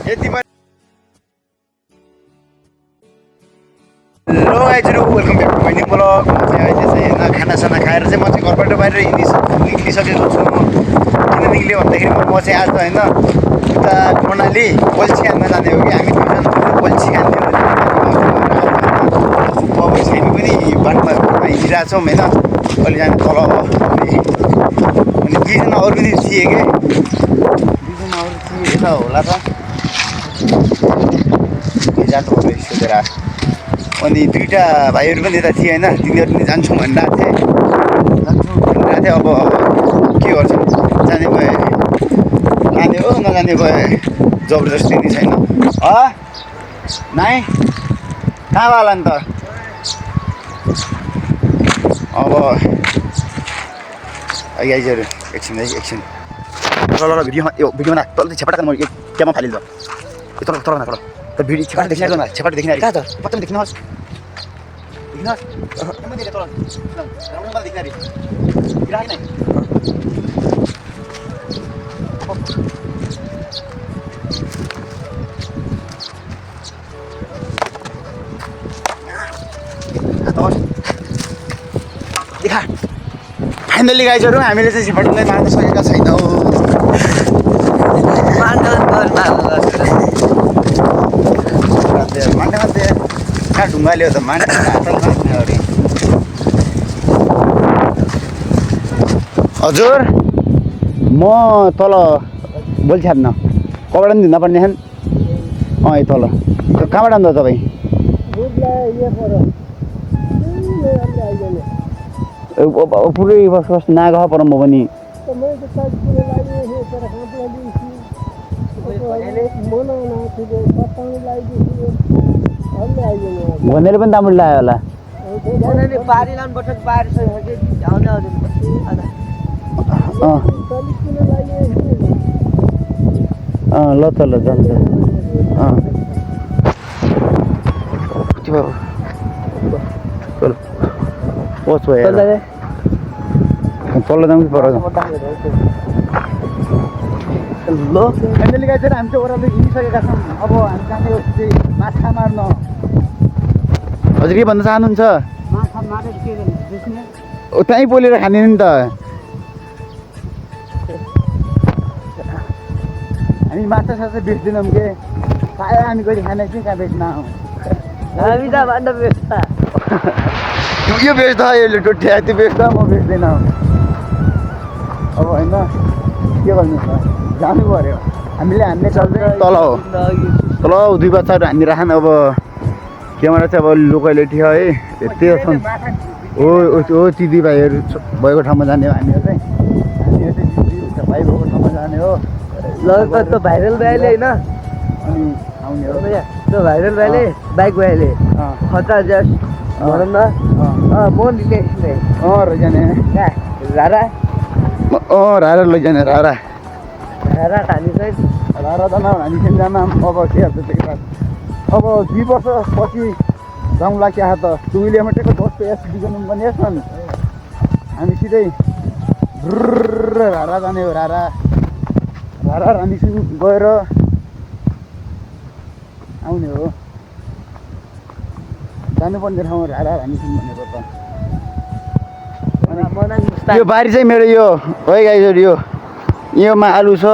यति हेलो गाइजहरु welcome back to my new blog. म चाहिँ अहिले चाहिँ हैन खानासाना खाएर चाहिँ म चाहिँ घरबाट बाहिर निक्लिसकेको छु। किन निक्ल्यो भन्दाखेरि म चाहिँ आज हैन उता कर्णाली पोल्ट्री खान जाने हो कि हामी दुईजना पोल्ट्री खान्थ्यो। अब चाहिँ हामी पनि बाटोमा हिँडिरहेको छौँ हैन। अहिले जाने तल हो अनि दुईजना अरू पनि थिए के दुईजना अरू थिए यता होला त जानुपर्छ सोधेर अनि दुईटा भाइहरू पनि यता थिए हैन। तिनीहरू पनि जान्छौँ भनिरहेको थिए अब के गर्छ जाने भए लाने हो नजाने भए जबरजस्ती नि छैन। नाइ कहाँ भयो नि त अब गाइजहरु एकछिन ल भिडियो भिडियोमा तल छेपटा म क्यामा फालिन्छ तल त भिडियो छेपटा देखिन छेपटा देखिन कहाँ त पत्ता देखिनुहोस् देखा फाइनली गाइजहरु हामीले चाहिँ छेपटालाई मार्न सकेका छैनौँ। मान्ने कहाँ ढुङ्गा ल्यायो त मान्ने हजुर म तल बोल्छ न कबाट पनि दिँदा पर्ने ए तल कहाँबाट आउँदा तपाईँ पुरै बस नाग पर म पनि भनेर पनि दामु लाग्यो होला ल त ल जान्छ तल जाउँ कि पर ल फ्यामिली गाइज हामी चाहिँ ओह्रालो हिँडिसकेका छौँ। अब हामी जाने हो चाहिँ माछा मार्न। हजुर के भन्न चाहनुहुन्छ त्यहीँ पोलेर खाने नि त हामी माछा साछा बेच्दैनौँ के प्रायः हामी गरी खाने चाहिँ कहाँ बेच्न हामी त भन्दा बेच्छ यो बेच्छ यसले टोटिया त्यो बेच्छ म बेच्दैन अब होइन के गर्नु छ जानु पर्यो हामीले हान्ने चल्दैन तल हो तल 2 बच्चाहरू हानिराखन। अब क्यामेरा चाहिँ अब लोकलिटी हो है त्यही छन् हो ती दुई भाइहरू भएको ठाउँमा जाने हो हामीहरू चाहिँ भाइ भएको ठाउँमा जाने हो। ल त भाइरल भाइले होइन अनि आउने हो त्यो भाइरल भाइले बाइक भाइले खतरा जस भनौँ न म निले लैजाने रारा रारा लैजाने रारा खाने चाहिँ रारा जान हामी चाहिँ जान अब के हाल्छ त्यही बात। अब 2 वर्षपछि जाउँला क्या त 2 किलोमिटरको दोस्तो यस बिजन पनि यसन् हामी सिधै रारा जाने हो रारा रानीसिङ गएर आउने हो जानुपर्ने ठाउँमा रारा रानीसिङ भनेको त यो बारी चाहिँ मेरो यो है गाइजहरु योमा आलु छ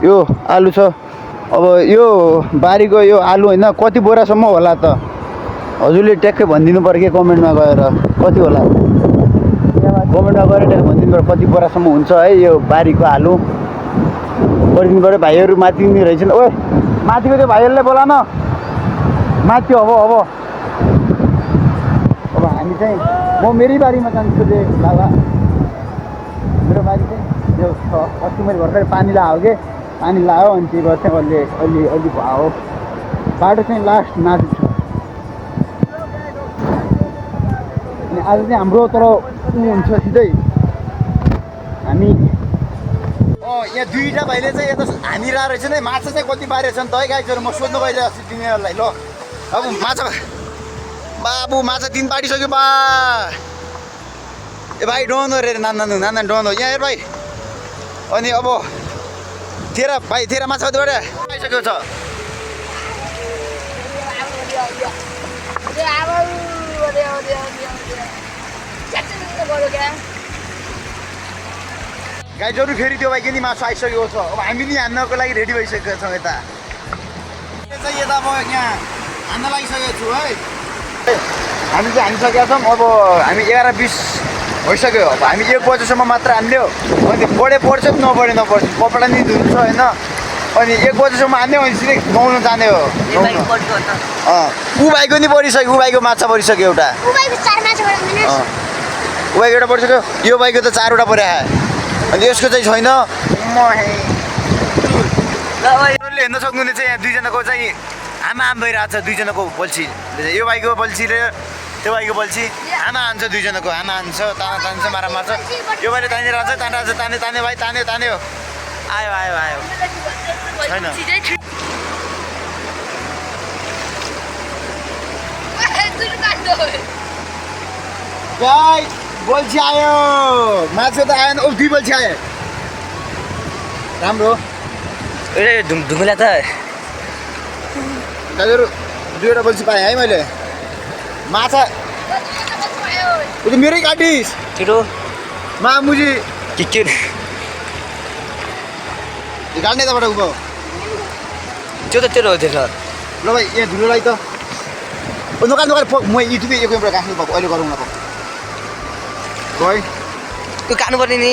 यो आलु छ। अब यो बारीको यो आलु होइन कति बोरासम्म होला त हजुरले ट्याक्कै भनिदिनु पर्यो कि कमेन्टमा गएर कति होला कमेन्टमा गएर ट्याक्कै भनिदिनु पर्यो कति बोरासम्म हुन्छ है यो बारीको आलु गरिदिनु पर्यो। भाइहरू माथि नि रहेछन् ओए माथिको त्यो भाइहरूलाई बोला न माथि अब हामी चाहिँ म मेरै बारीमा जान्छु रे लाला मेरो बारी चाहिँ यो अस्ति मैले भर्खर पानी लगायो कि पानी लगायो अनि त्यही भएर चाहिँ अलि भयो बाटो चाहिँ लास्ट नाजुक छ अनि आज चाहिँ हाम्रो तर हुन्छ सिधै हामी यहाँ 2टा भाइले चाहिँ यता हानिरहेको रहेछ नि माछा चाहिँ कति पारेको छ नि त है गाइजहरु म सोध्नु गइरहेको छु तिनीहरूलाई। ल अब माछा बाबु माछा 3 पाडिसक्यो बा ए भाइ डोन रे नाना डोन हो यहाँ हेर भाइ अनि अब तेरा माछा कतिबाट आइसकेको छ गाइजहरू फेरि त्यो बाइक नि मासु आइसकेको छ अब हामी नि हान्नको लागि रेडी भइसकेका छौँ यता चाहिँ यता म यहाँ हान्न लागिसकेको छु है हामी चाहिँ हानिसकेका छौँ अब हामी 11:20 भइसक्यो अब हामी 1 बजेसम्म मात्र हान्यो अनि बढे पर्छ कि नबढे नपर्छ कपडा नि धुनु छ होइन अनि 1 बजेसम्म हान्यो अनि सिधै नुहाउनु जाने हो ऊ भाइको नि परिसक्यो ऊ भाइको माछा परिसक्यो एउटा ऊ भाइको एउटा परिसक्यो यो भाइको त 4वटा पर्या अनि यसको चाहिँ छैन हेर्न सक्नुहुने चाहिँ यहाँ दुईजनाको चाहिँ आमा भइरहेको छ दुईजनाको बल्छी यो भाइको बल्छी र त्यो भाइको बल्छी आमा हान्छ दुईजनाको आमा हान्छ तान्छ मारा मार्छ यो भाइले तानिरहेको छ ताने भाइ तान्यो आयो छैन बल्छी आयो माछा त आएन 2 बल्छी आयो राम्रो ढुङ्गुला त दाजुहरू 2वटा बल्छी पाएँ है मैले माछा त्यो मेरै काटिस छिटो मामुजी के गाड्ने यताबाट उभो त्यो त तेरो हो त्यो सर ल भाइ यहाँ धुलोलाई त नोकाल म युट्युबमा एकैबाट गाँच्नु भएको अहिले गरौँ न है त्यो काट्नुपर्ने नि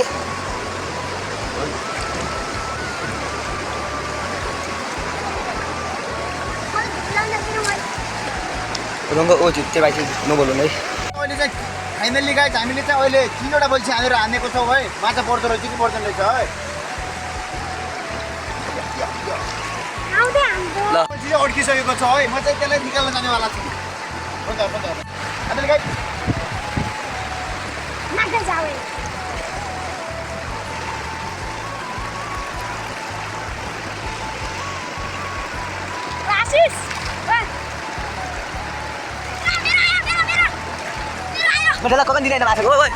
रङ्ग ओ त्यो भाइ चाहिँ नबोल्नु है अहिले चाहिँ फाइनल्ली गाइज हामीले चाहिँ अहिले 3वटा बल्छी हानेर हानेको छौँ है माछा पर्दो रहेछ कि पर्दैन रहेछ है ल बल्छी चाहिँ अड्किसकेको छ है म चाहिँ त्यसलाई निकाल्न जानेवाला छु हामीले guys Padahal ako kan hindi na namasag. Oy, oy.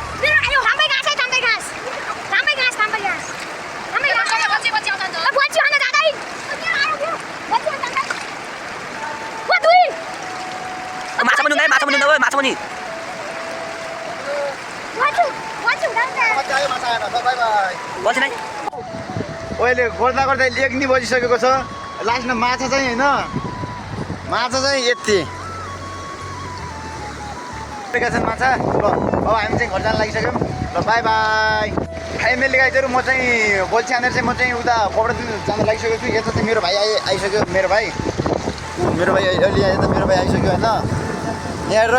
Masa mo nun na, masa mo ni. Bos na. अहिले गर्दा गर्दा 1 नि बजिसकेको छ लास्टमा माछा चाहिँ हैन माछा चाहिँ यति छन् माछा ल अब हामी चाहिँ घर जान लागिसक्यौँ ल बाई बाई फाइनली गाइजहरू म चाहिँ बल्छी हानेर चाहिँ म चाहिँ उता कपडा धुन जान लागिसकेको छु यता चाहिँ मेरो भाइ आइसक्यो मेरो भाइ अहिले यता मेरो भाइ आइसक्यो होइन यहाँ र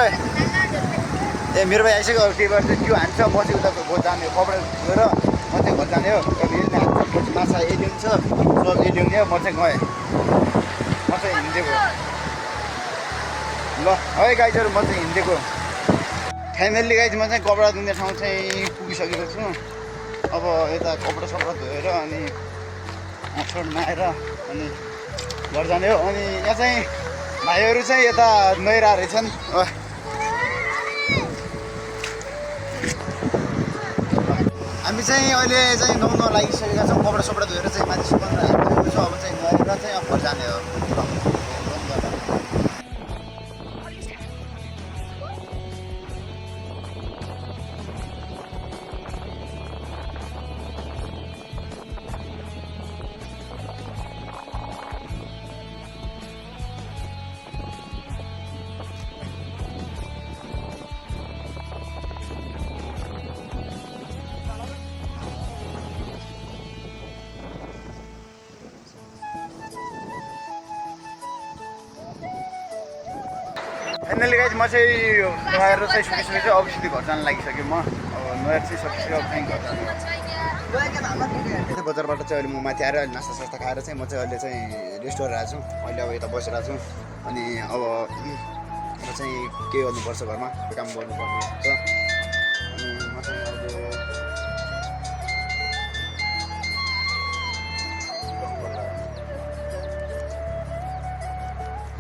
ए मेरो भाइ आइसक्यो के गर्छ त्यो हान्छ म चाहिँ उता जाने कपडा धोएर म चाहिँ घर जाने हो हान्छ माछा एलियन छ सब एलियन थियो म चाहिँ गएँ म चाहिँ हिँडेको ल है गाइजहरू म चाहिँ हिँडेको फाइनल्ली गाइज म चाहिँ कपडा धुने ठाउँ चाहिँ पुगिसकेको छु अब यता कपडा सपडा धोएर अनि छोड्न आएर अनि घर जाने हो अनि यहाँ चाहिँ भाइहरू चाहिँ यता नुहाइरहेको रहेछन् हामी चाहिँ अहिले चाहिँ नुहाउन लागिसकेका छौँ कपडा सपडा धोएर चाहिँ माथि सुकाउन राखेको छ अब चाहिँ नुहाएर चाहिँ अब घर जाने हो फाइनली गाइज म चाहिँ नुहाएर चाहिँ सकिसकेको छु अब सिधै घर जान लागिसक्यो म अब नुहाएर चाहिँ सकिसक्यो अब चाहिँ घर जानु बजारबाट चाहिँ अहिले म माथि आएर अहिले नास्ता सास्ता खाएर चाहिँ म चाहिँ अहिले चाहिँ रेस्ट गरिरहेको छु अहिले अब यता बसिरहेको छु अनि अब म चाहिँ के गर्नुपर्छ घरमा काम गर्नुपर्ने हुन्छ अनि म चाहिँ अहिले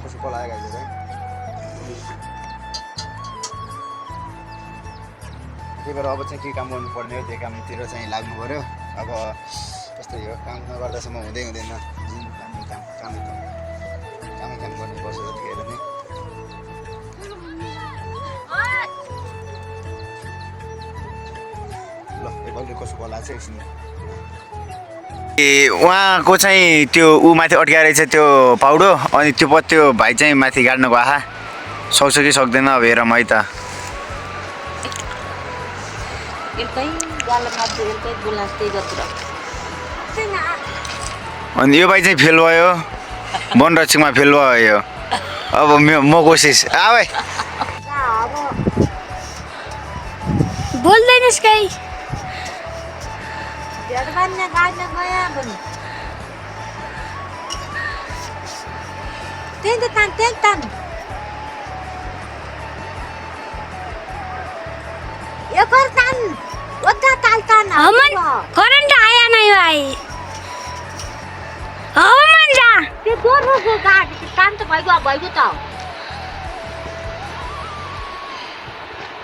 कसो पलायो अहिले चाहिँ त्यही भएर अब चाहिँ के काम गर्नुपर्ने हो त्यो कामतिर चाहिँ लाग्नु पऱ्यो अब त्यस्तै हो काम नगर्दासम्म हुँदैन जुन काम काम गर्ने बसेर थिएर नि ल एकपल्ट कसो होला चाहिँ एकछिन ए उहाँको चाहिँ त्यो ऊ माथि अड्काएर चाहिँ त्यो पाउडो अनि त्यो भाइ चाहिँ माथि गाड्नुको आहा सक्छ कि सक्दैन अब हेरौँ है त अनि यो भाइ चाहिँ फेल भयो वनरक्षकमा फेल भयो अब म कोसिस आवे बोल्दैनस् कहीँ करेन्ट आया नहीं भाई मन जा त्यो दोहोरोको गाडी कान त भइगयो त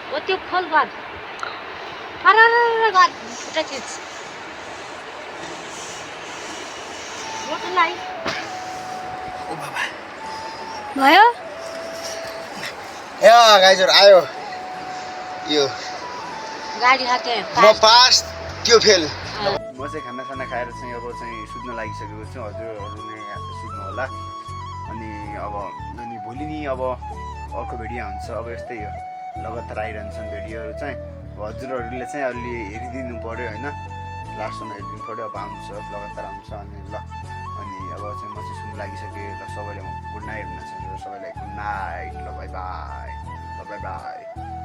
ओ त्यो खोल गर फरर गर फुटा चिज मोटरलाई ओ बाबा भयो ए गाइजहरु आयो यो गाडी हाते म पास त्यो फेल म चाहिँ खाना खाएर चाहिँ अब चाहिँ सुत्न लागिसकेको छु हजुरहरू नै सुत्नु होला अनि अब भोलि नि अब अर्को भिडियो हुन्छ अब यस्तै हो लगातार आइरहन्छन् भिडियोहरू चाहिँ हजुरहरूले चाहिँ अलि हेरिदिनु पऱ्यो होइन लास्टसम्म हेरिदिनु पऱ्यो अब आउँछ लगातार आउँछ अनि ल अनि अब चाहिँ म चाहिँ सुत्नु लागिसकेँ ल सबैले गुड नाइट भन्न चाहन्छु सबैलाई गुड नाइट ल बाई बाई